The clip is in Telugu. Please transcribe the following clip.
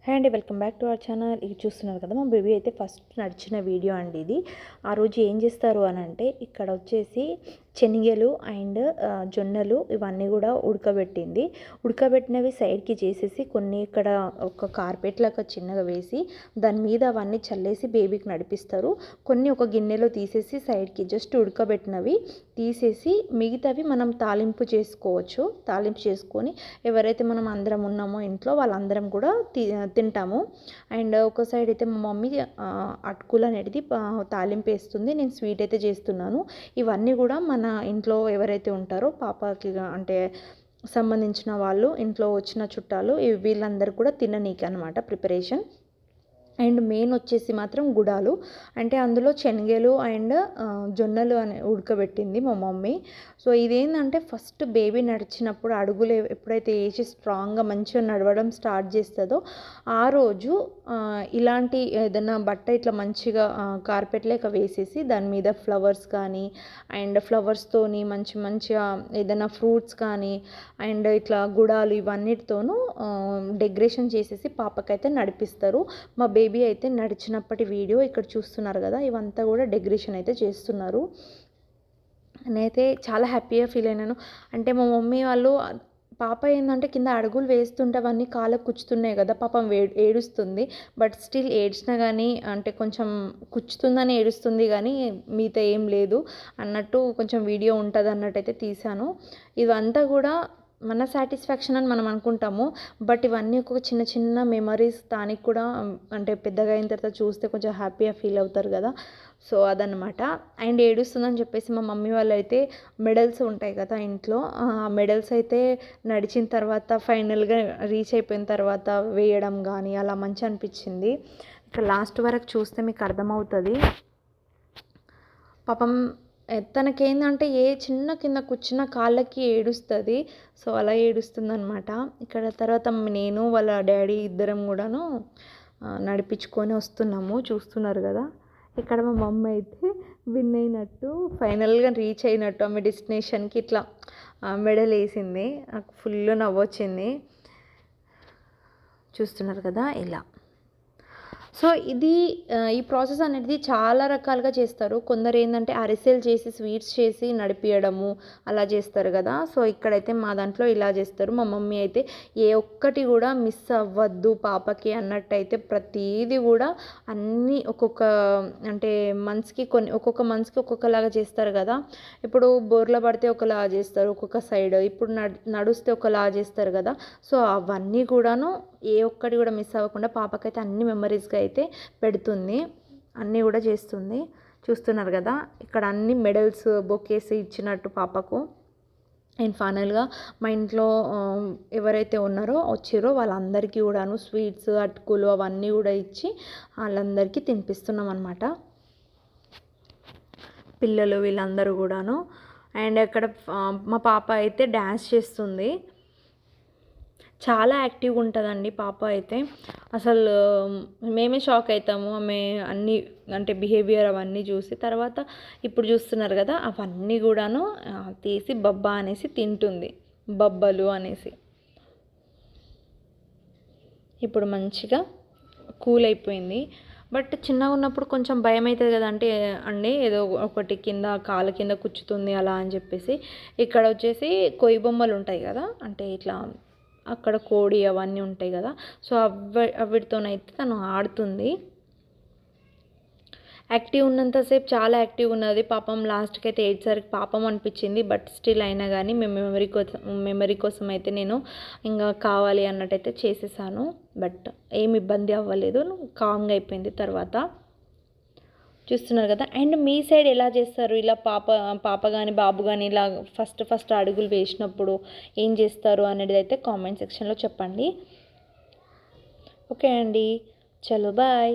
హాయ్ అండి, welcome back to our channel. ఇది చూస్తున్నారు కదా, మా బేబీ అయితే ఫస్ట్ నడిచిన వీడియో అండి ఇది. ఆ రోజు ఏం చేస్తారు అని అంటే, ఇక్కడ వచ్చేసి శనగలు అండ్ జొన్నలు ఇవన్నీ కూడా ఉడకబెట్టింది. ఉడకబెట్టినవి సైడ్కి చేసేసి కొన్ని ఇక్కడ ఒక కార్పెట్ లాగా చిన్నగా వేసి దాని మీద అవన్నీ చల్లేసి బేబీకి నడిపిస్తారు. కొన్ని ఒక గిన్నెలో తీసేసి సైడ్కి జస్ట్ ఉడకబెట్టినవి తీసేసి మిగతావి మనం తాలింపు చేసుకోవచ్చు. తాలింపు చేసుకొని ఎవరైతే మనం అందరం ఉన్నామో ఇంట్లో వాళ్ళందరం కూడా తింటాము. అండ్ ఒక సైడ్ అయితే మా మమ్మీ అటుకులు అనేది తాలింపు వేస్తుంది, నేను స్వీట్ అయితే చేస్తున్నాను. ఇవన్నీ కూడా మన ఇంట్లో ఎవరైతే ఉంటారో పాపకి అంటే సంబంధించిన వాళ్ళు, ఇంట్లో వచ్చిన చుట్టాలు వీళ్ళందరూ కూడా తిననీకి అనమాట ప్రిపరేషన్. అండ్ మెయిన్ వచ్చేసి మాత్రం గుడాలు, అంటే అందులో శనగలు అండ్ జొన్నలు అని ఉడకబెట్టింది మా మమ్మీ. సో ఇదేంటంటే ఫస్ట్ బేబీ నడిచినప్పుడు అడుగులు ఎప్పుడైతే వేసి స్ట్రాంగ్గా మంచిగా నడవడం స్టార్ట్ చేస్తుందో ఆ రోజు ఇలాంటి ఏదైనా బట్ట ఇట్లా మంచిగా కార్పెట్ లేక వేసేసి దాని మీద ఫ్లవర్స్ కానీ అండ్ ఫ్లవర్స్తోని మంచిగా ఏదైనా ఫ్రూట్స్ కానీ అండ్ ఇట్లా గుడాలు ఇవన్నిటితోనూ డెకరేషన్ చేసేసి పాపకైతే నడిపిస్తారు. మా బేబీ అయితే నడిచినప్పటి వీడియో ఇక్కడ చూస్తున్నారు కదా, ఇవంతా కూడా డెకరేషన్ అయితే చేస్తున్నారు. నేనైతే చాలా హ్యాపీగా ఫీల్ అయినాను. అంటే మా మమ్మీ వాళ్ళు పాప ఏంటంటే కింద అడుగులు వేస్తుంటే అవన్నీ కాళ్ళకు కుచ్చుతున్నాయి కదా, పాపం ఏడుస్తుంది. బట్ స్టిల్ ఏడ్చినా కానీ అంటే కొంచెం కుచ్చుతుందని ఏడుస్తుంది కానీ మిగతా ఏం లేదు అన్నట్టు కొంచెం వీడియో ఉంటుంది అన్నట్టయితే తీశాను. ఇదంతా కూడా మన సాటిస్ఫాక్షన్ అని మనం అనుకుంటాము, బట్ ఇవన్నీ ఒక చిన్న చిన్న మెమరీస్. దానికి కూడా అంటే పెద్దగా అయిన తర్వాత చూస్తే కొంచెం హ్యాపీగా ఫీల్ అవుతారు కదా, సో అదనమాట. అండ్ ఏడుస్తుందని చెప్పేసి మా మమ్మీ వాళ్ళు అయితే మెడల్స్ ఉంటాయి కదా ఇంట్లో, ఆ మెడల్స్ అయితే నడిచిన తర్వాత ఫైనల్గా రీచ్ అయిపోయిన తర్వాత వేయడం కానీ అలా మంచి అనిపించింది. ఇక లాస్ట్ వరకు చూస్తే మీకు అర్థమవుతుంది. పాపం తనకేందంటే ఏ చిన్న కింద కూర్చున్న కాళ్ళకి ఏడుస్తుంది. సో అలా ఏడుస్తుంది అనమాట. ఇక్కడ తర్వాత నేను వాళ్ళ డాడీ ఇద్దరం కూడాను నడిపించుకొని వస్తున్నాము, చూస్తున్నారు కదా. ఇక్కడ మా మమ్మీ అయితే విన్ అయినట్టు ఫైనల్గా రీచ్ అయినట్టు ఆమె డెస్టినేషన్కి ఇట్లా మెడల్ వేసింది. నాకు ఫుల్ నవ్వొచ్చింది. చూస్తున్నారు కదా ఇలా. సో ఇది ఈ ప్రాసెస్ అనేది చాలా రకాలుగా చేస్తారు. కొందరు ఏంటంటే అరిసెలు చేసి స్వీట్స్ చేసి నడిపియడము అలా చేస్తారు కదా. సో ఇక్కడైతే మా దాంట్లో ఇలా చేస్తారు. మా మమ్మీ అయితే ఏ ఒక్కటి కూడా మిస్ అవ్వద్దు పాపకి అన్నట్టయితే ప్రతిదీ కూడా అన్నీ ఒక్కొక్క అంటే మంత్స్కి ఒక్కొక్క మంత్స్కి ఒక్కొక్కలాగా చేస్తారు కదా. ఇప్పుడు బోర్ల పడితే ఒకలా చేస్తారు ఒక్కొక్క సైడ్, ఇప్పుడు నడుస్తే ఒకలా చేస్తారు కదా. సో అవన్నీ కూడాను ఏ ఒక్కటి కూడా మిస్ అవ్వకుండా పాపకైతే అన్ని మెమరీస్గా అయితే పెడుతుంది, అన్నీ కూడా చేస్తుంది. చూస్తున్నారు కదా, ఇక్కడ అన్ని మెడల్స్ బొకేస్ ఇచ్చినట్టు పాపకు. అండ్ ఫైనల్గా మా ఇంట్లో ఎవరైతే ఉన్నారో వచ్చిరో వాళ్ళందరికీ కూడాను స్వీట్స్ అటుకులు అవన్నీ కూడా ఇచ్చి వాళ్ళందరికీ తినిపిస్తున్నాం అనమాట, పిల్లలు వీళ్ళందరూ కూడాను. అండ్ అక్కడ మా పాప అయితే డ్యాన్స్ చేస్తుంది. చాలా యాక్టివ్గా ఉంటుందండి పాప అయితే. అసలు మేమే షాక్ అవుతాము ఆమె అన్నీ అంటే బిహేవియర్ అవన్నీ చూసి. తర్వాత ఇప్పుడు చూస్తున్నారు కదా, అవన్నీ కూడాను తీసి బబ్బా అనేసి తింటుంది, బబ్బలు అనేసి. ఇప్పుడు మంచిగా కూల్ అయిపోయింది. బట్ చిన్నగా ఉన్నప్పుడు కొంచెం భయం అవుతుంది కదా, అంటే ఏదో ఒకటి కింద కాళ్ళ కింద కూర్చుతుంది అలా అని చెప్పేసి. ఇక్కడ వచ్చేసి కొయ్యి బొమ్మలు ఉంటాయి కదా, అంటే ఇట్లా అక్కడ కోడి అవన్నీ ఉంటాయి కదా. సో అవిటితోనైతే తను ఆడుతుంది. యాక్టివ్ ఉన్నంతసేపు చాలా యాక్టివ్ ఉన్నది. పాపం లాస్ట్కి అయితే ఏడ్సరికి పాపం అనిపించింది. బట్ స్టిల్ అయినా కానీ మేము మెమరీ కోసం అయితే నేను ఇంకా కావాలి అన్నట్టయితే చేసేసాను. బట్ ఏమి ఇబ్బంది అవ్వలేదు, కామ్గా అయిపోయింది తర్వాత. చూస్తున్నారు కదా. అండ్ మీ సైడ్ ఎలా చేస్తారు ఇలా పాప కానీ బాబు కానీ ఇలా ఫస్ట్ అడుగులు వేసినప్పుడు ఏం చేస్తారు అనేది అయితే కామెంట్ సెక్షన్లో చెప్పండి. ఓకే అండి, చలో బాయ్.